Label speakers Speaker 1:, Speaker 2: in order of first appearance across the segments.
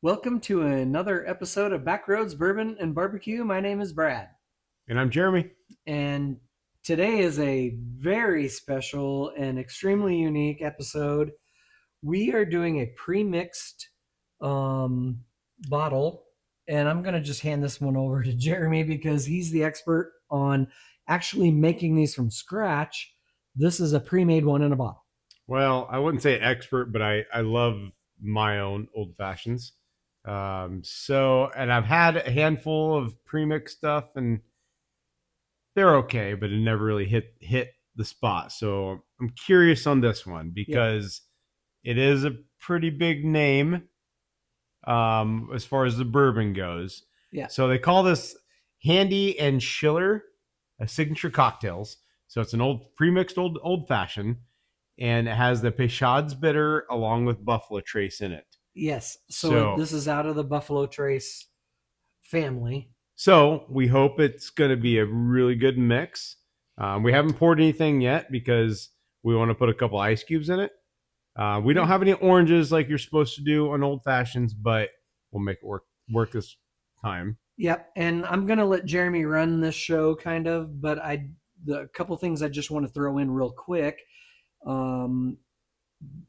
Speaker 1: Welcome to another episode of Backroads Bourbon and Barbecue. My name is Brad,
Speaker 2: And I'm Jeremy.
Speaker 1: and today is a very special and extremely unique episode. We are doing a pre-mixed bottle, and I'm going to just hand this one over to Jeremy because he's the expert on actually making these from scratch. This is a pre-made one in a bottle.
Speaker 2: Well, I wouldn't say expert, but I love my own old fashions. And I've had a handful of premix stuff, and they're okay, but it never really hit the spot. So I'm curious on this one because it is a pretty big name as far as the bourbon goes.
Speaker 1: Yeah.
Speaker 2: So they call this Handy and Schiller signature cocktails. So it's an old premixed old fashioned, and it has the Peychaud's bitter along with Buffalo Trace in it.
Speaker 1: Yes. So this is out of the Buffalo Trace family.
Speaker 2: So we hope it's going to be a really good mix. We haven't poured anything yet because we want to put a couple ice cubes in it. We don't have any oranges like you're supposed to do on old fashions, but we'll make it work this time.
Speaker 1: Yep. And I'm going to let Jeremy run this show kind of, but the couple things I just want to throw in real quick.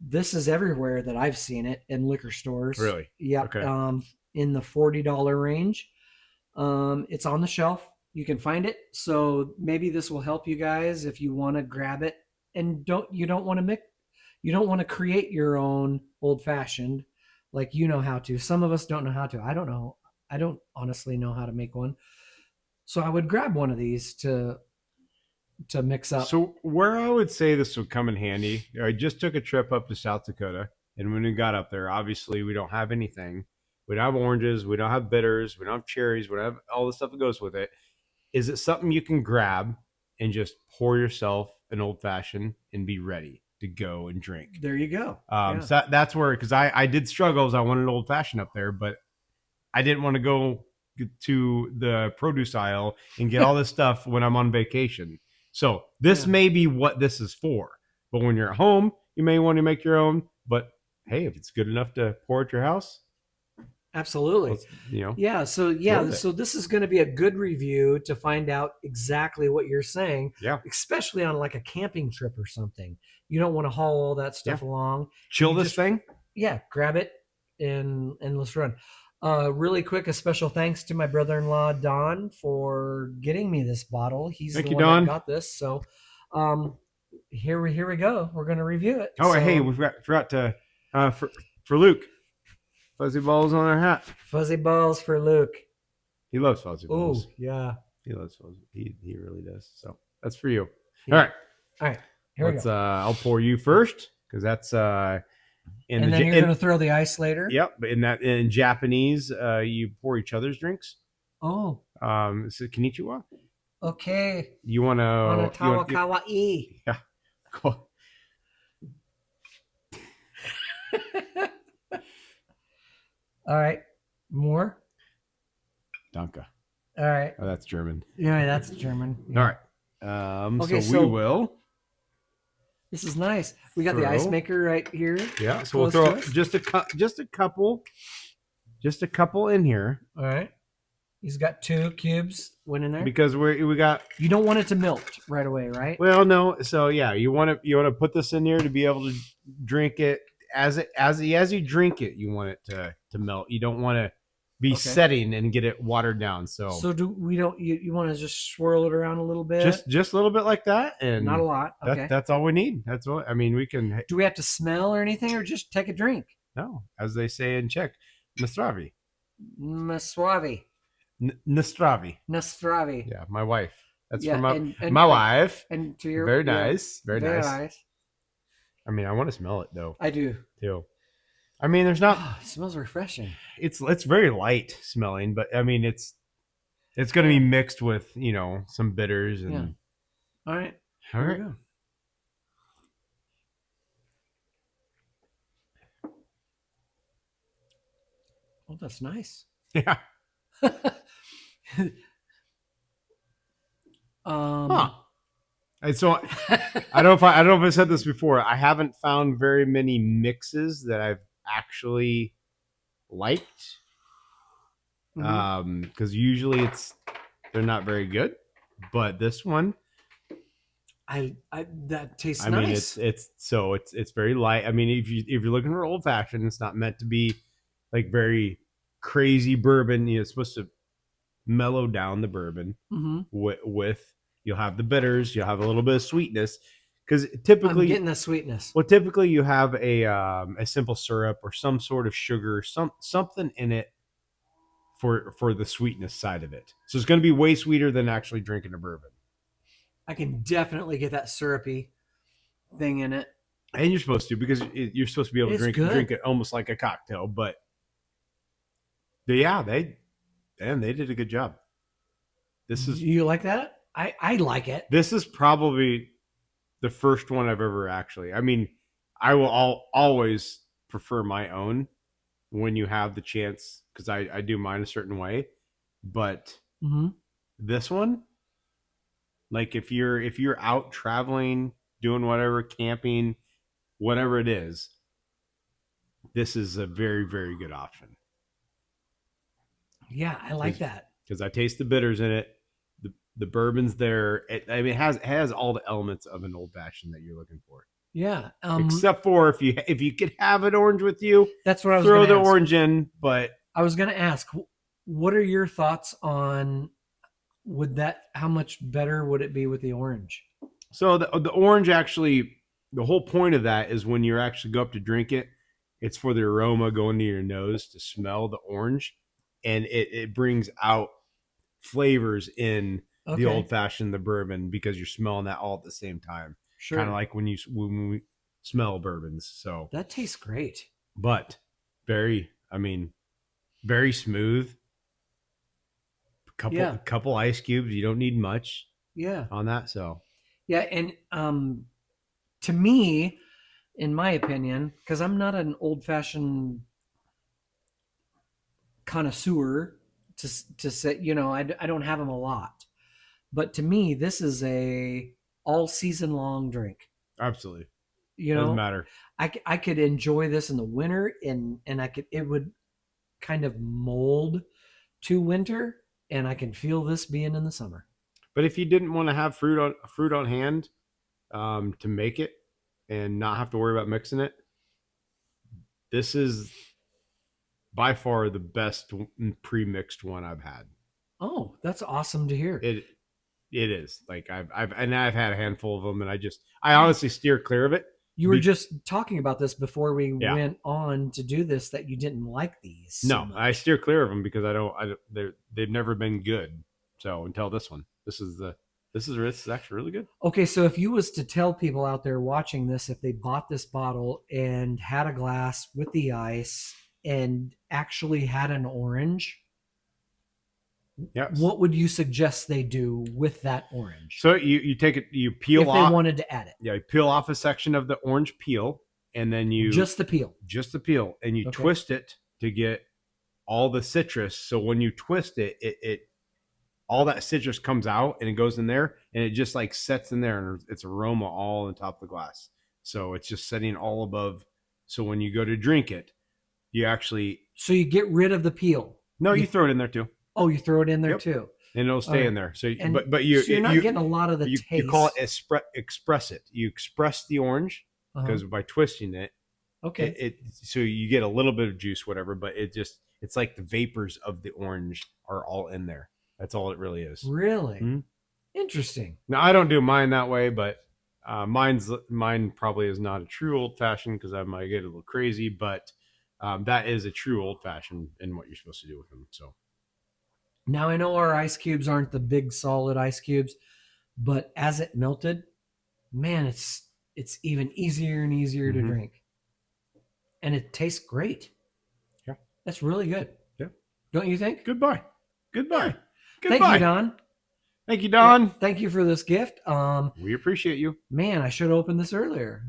Speaker 1: This is everywhere that I've seen it in liquor stores.
Speaker 2: Really?
Speaker 1: Yep. Okay. In the $40 range. It's on the shelf. You can find it. So maybe this will help you guys if you want to grab it and you don't want to create your own old fashioned like you know how to. Some of us don't know how to. I don't know. I don't honestly know how to make one. So I would grab one of these to mix up.
Speaker 2: So where I would say this would come in handy, I just took a trip up to South Dakota, and when we got up there, obviously we don't have anything. We don't have oranges, we don't have bitters, we don't have cherries, we don't have all the stuff that goes with it. Is it something you can grab and just pour yourself an old fashioned and be ready to go and drink?
Speaker 1: There you go.
Speaker 2: So that's where, because I did struggle as I wanted an old fashioned up there, but I didn't want to go to the produce aisle and get all this stuff when I'm on vacation. So this may be what this is for. But when you're at home, you may want to make your own. But hey, if it's good enough to pour at your house,
Speaker 1: absolutely. Yeah. So this is going to be a good review to find out exactly what you're saying.
Speaker 2: Yeah.
Speaker 1: Especially on like a camping trip or something. You don't want to haul all that stuff along.
Speaker 2: Chill this thing.
Speaker 1: Yeah. Grab it and let's run. Really quick, a special thanks to my brother-in-law Don for getting me this bottle. He's the one that got this. So, here we go. We're gonna review it.
Speaker 2: Oh, hey, we forgot to for Luke, fuzzy balls on our hat.
Speaker 1: Fuzzy balls for Luke.
Speaker 2: He loves fuzzy balls.
Speaker 1: Oh yeah,
Speaker 2: he loves fuzzy. He really does. So that's for you.
Speaker 1: Yeah. All right.
Speaker 2: Here we go. I'll pour you first because that's
Speaker 1: and then you're going to throw the ice later?
Speaker 2: Yep. But in Japanese, you pour each other's drinks.
Speaker 1: Oh.
Speaker 2: So konnichiwa.
Speaker 1: Okay.
Speaker 2: You want to...
Speaker 1: Onatawa kawaii.
Speaker 2: Yeah. Cool.
Speaker 1: All right. More?
Speaker 2: Danke.
Speaker 1: All right.
Speaker 2: Oh, that's German.
Speaker 1: Yeah, that's German.
Speaker 2: Yeah. All right. Okay, so we will...
Speaker 1: This is nice. We got the ice maker right here.
Speaker 2: Yeah, so we'll throw just a couple in here.
Speaker 1: All right. He's got 2 cubes went in there
Speaker 2: because we got.
Speaker 1: You don't want it to melt right away, right?
Speaker 2: Well, no. So yeah, you want to put this in here to be able to drink it as you drink it. You want it to melt. You don't want to be setting and get it watered down. So
Speaker 1: you want to just swirl it around a little bit?
Speaker 2: Just a little bit like that, and
Speaker 1: not a lot. Okay.
Speaker 2: That's all we need. That's what I mean. We can.
Speaker 1: Do we have to smell or anything, or just take a drink?
Speaker 2: No, as they say in Czech, nastravi.
Speaker 1: Nastravi.
Speaker 2: Nastravi.
Speaker 1: Nastravi.
Speaker 2: Yeah, my wife. That's for my wife.
Speaker 1: And to your
Speaker 2: very nice, very nice.
Speaker 1: Nice.
Speaker 2: I mean, I want to smell it though.
Speaker 1: I do
Speaker 2: too. I mean, there's not.
Speaker 1: It smells refreshing.
Speaker 2: It's very light smelling, but I mean, it's going to be mixed with some bitters and.
Speaker 1: Yeah. All right.
Speaker 2: All right.
Speaker 1: Oh, that's nice.
Speaker 2: Yeah. Huh. And so I don't know if I said this before. I haven't found very many mixes that I've actually liked,
Speaker 1: Mhm.
Speaker 2: because usually they're not very good, but this one,
Speaker 1: I that tastes
Speaker 2: I mean,
Speaker 1: nice.
Speaker 2: it's very light. I mean, if you're looking for old fashioned, it's not meant to be like very crazy bourbon. You know, it's supposed to mellow down the bourbon
Speaker 1: Hmm.
Speaker 2: with you'll have the bitters, you'll have a little bit of sweetness, because
Speaker 1: I'm
Speaker 2: typically,
Speaker 1: getting the sweetness.
Speaker 2: well, typically you have a simple syrup or some sort of sugar, something in it for the sweetness side of it. So it's going to be way sweeter than actually drinking a bourbon.
Speaker 1: I can definitely get that syrupy thing in it.
Speaker 2: And you're supposed to, because you're supposed to be able to
Speaker 1: It's
Speaker 2: drink
Speaker 1: good.
Speaker 2: it almost like a cocktail. But yeah, they did a good job. This is
Speaker 1: You like that? I like it.
Speaker 2: this is probably the first one I've ever actually. I mean, I will always prefer my own when you have the chance, because I do mine a certain way. But
Speaker 1: Hmm.
Speaker 2: this one, like if you're out traveling, doing whatever, camping, whatever it is, this is a very, very good option.
Speaker 1: Yeah, I like that.
Speaker 2: Because I taste the bitters in it. The bourbon's there. I mean, it has all the elements of an old fashioned that you're looking for.
Speaker 1: Yeah.
Speaker 2: Except for if you could have an orange with you,
Speaker 1: That's what I was
Speaker 2: throw
Speaker 1: going to
Speaker 2: the
Speaker 1: ask.
Speaker 2: orange in. But
Speaker 1: I was going to ask, what are your thoughts on how much better would it be with the orange?
Speaker 2: so the orange actually, the whole point of that is when you actually go up to drink it, it's for the aroma going to your nose to smell the orange, and it brings out flavors in the
Speaker 1: Okay.
Speaker 2: old fashioned, the bourbon, because you're smelling that all at the same time. Kind of
Speaker 1: Sure.
Speaker 2: like when we smell bourbons. So,
Speaker 1: That tastes great.
Speaker 2: but I mean, very smooth. Couple
Speaker 1: Yeah.
Speaker 2: couple ice cubes. You don't need much
Speaker 1: Yeah.
Speaker 2: on that. So,
Speaker 1: Yeah. And to me, in my opinion, because I'm not an old fashioned connoisseur to say, I don't have them a lot. But to me, this is a all season long drink.
Speaker 2: absolutely,
Speaker 1: You
Speaker 2: doesn't
Speaker 1: know,
Speaker 2: matter.
Speaker 1: I could enjoy this in the winter, and it would kind of mold to winter, and I can feel this being in the summer.
Speaker 2: But if you didn't want to have fruit on hand, to make it and not have to worry about mixing it, this is by far the best pre-mixed one I've had.
Speaker 1: Oh, that's awesome to hear.
Speaker 2: It it is, like I've had a handful of them, and I honestly steer clear of it.
Speaker 1: You were just talking about this before we
Speaker 2: Yeah,
Speaker 1: went on to do this, that you didn't like these so
Speaker 2: no, I
Speaker 1: much.
Speaker 2: steer clear of them because I don't they've never been good. So until this one, this is actually really good.
Speaker 1: Okay, so if you was to tell people out there watching this, if they bought this bottle and had a glass with the ice and actually had an orange,
Speaker 2: Yes.
Speaker 1: what would you suggest they do with that orange
Speaker 2: So you take it, you peel
Speaker 1: if they
Speaker 2: off.
Speaker 1: wanted to add it?
Speaker 2: Yeah, you peel off a section of the orange peel, and then
Speaker 1: Just the peel.
Speaker 2: just the peel, and you
Speaker 1: Okay.
Speaker 2: twist it to get all the citrus. So when you twist it, it all that citrus comes out and it goes in there, and it just like sets in there, and it's aroma all on top of the glass. So it's just setting all above. So when you go to drink it, you actually
Speaker 1: So you get rid of the peel.
Speaker 2: no, you
Speaker 1: You,
Speaker 2: throw it in there too,
Speaker 1: oh, you throw it in there
Speaker 2: Yep.
Speaker 1: too.
Speaker 2: and it'll
Speaker 1: All
Speaker 2: stay in
Speaker 1: right.
Speaker 2: there. So
Speaker 1: And
Speaker 2: but you
Speaker 1: so you're not getting a lot of the taste.
Speaker 2: you call it express it. You express the orange,
Speaker 1: Uh-huh.
Speaker 2: because by twisting it,
Speaker 1: Okay.
Speaker 2: so you get a little bit of juice, whatever, but it's like the vapors of the orange are all in there. That's all it really is.
Speaker 1: Really?
Speaker 2: Mhm.
Speaker 1: Interesting.
Speaker 2: Now I don't do mine that way, but mine probably is not a true old fashioned, because I might get a little crazy, but that is a true old fashioned in what you're supposed to do with them. So
Speaker 1: Now I know our ice cubes aren't the big solid ice cubes, but as it melted, man, it's even easier and easier to
Speaker 2: Mhm.
Speaker 1: drink. And it tastes great.
Speaker 2: Yeah.
Speaker 1: That's really good.
Speaker 2: Yeah.
Speaker 1: Don't you think?
Speaker 2: Goodbye.
Speaker 1: Yeah.
Speaker 2: Goodbye.
Speaker 1: Thank you, Don.
Speaker 2: Thank you,
Speaker 1: Yeah,
Speaker 2: Don.
Speaker 1: thank you for this gift.
Speaker 2: We appreciate you.
Speaker 1: Man, I should have opened this earlier.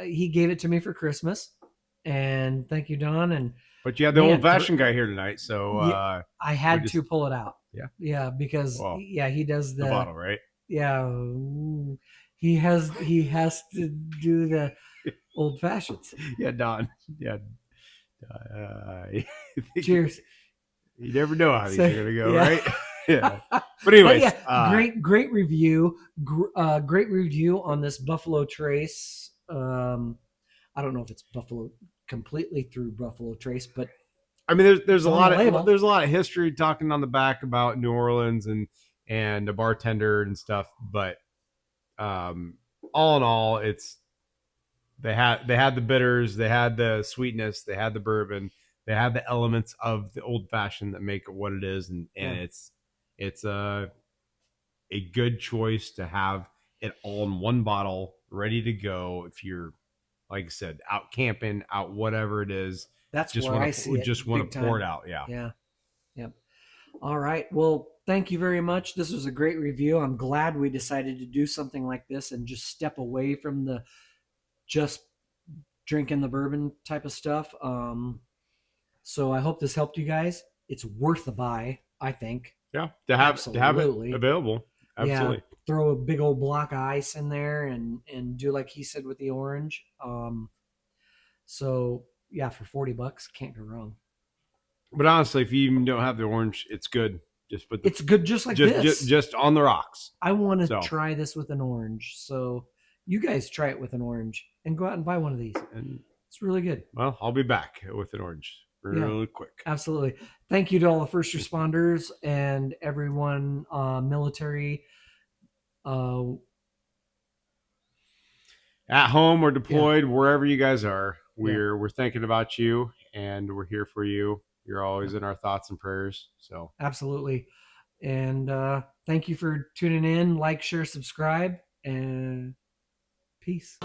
Speaker 1: He gave it to me for Christmas, and thank you, Don. And
Speaker 2: But you had the
Speaker 1: man,
Speaker 2: old fashioned guy here tonight, so
Speaker 1: yeah, I had to pull it out.
Speaker 2: Yeah.
Speaker 1: Yeah, because
Speaker 2: Well,
Speaker 1: he does
Speaker 2: the bottle, right?
Speaker 1: yeah, he has to do the old fashions.
Speaker 2: Yeah, Don. Yeah,
Speaker 1: Cheers.
Speaker 2: You never know how these
Speaker 1: So,
Speaker 2: are going to go,
Speaker 1: yeah.
Speaker 2: right? Yeah. But
Speaker 1: But
Speaker 2: anyways,
Speaker 1: yeah, great review. Great review on this Buffalo Trace. I don't know if it's Buffalo completely through Buffalo Trace, but
Speaker 2: I mean, there's
Speaker 1: it's
Speaker 2: a
Speaker 1: on the
Speaker 2: lot of
Speaker 1: label.
Speaker 2: there's a lot of history talking on the back about New Orleans and a bartender and stuff. But all in all, it's they had the bitters, they had the sweetness, they had the bourbon, they had the elements of the old fashioned that make it what it is, and
Speaker 1: Yeah.
Speaker 2: it's a good choice to have it all in one bottle, ready to go. If you're, like I said, out camping, out whatever it is,
Speaker 1: That's
Speaker 2: just
Speaker 1: where I
Speaker 2: want
Speaker 1: see
Speaker 2: to
Speaker 1: it big
Speaker 2: pour it
Speaker 1: time.
Speaker 2: out. Yeah.
Speaker 1: Yeah. Yep. All right. Well, thank you very much. This was a great review. I'm glad we decided to do something like this and just step away from the just drinking the bourbon type of stuff. So I hope this helped you guys. It's worth the buy, I think.
Speaker 2: Yeah, to have it
Speaker 1: Absolutely.
Speaker 2: available. Absolutely.
Speaker 1: Yeah, throw a big old block of ice in there and do like he said with the orange. So yeah, for $40, can't go wrong.
Speaker 2: But honestly, if you even don't have the orange, it's good. Just put the,
Speaker 1: It's good just like this.
Speaker 2: just on the rocks.
Speaker 1: I want to
Speaker 2: So.
Speaker 1: try this with an orange. So you guys try it with an orange and go out and buy one of these.
Speaker 2: And
Speaker 1: It's really good.
Speaker 2: well, I'll be back with an orange really quick.
Speaker 1: Absolutely. Thank you to all the first responders and everyone, military,
Speaker 2: At home or deployed, wherever you guys are, we're thinking about you and we're here for you. You're always in our thoughts and prayers. So
Speaker 1: absolutely. And thank you for tuning in. Like, share, subscribe, and peace.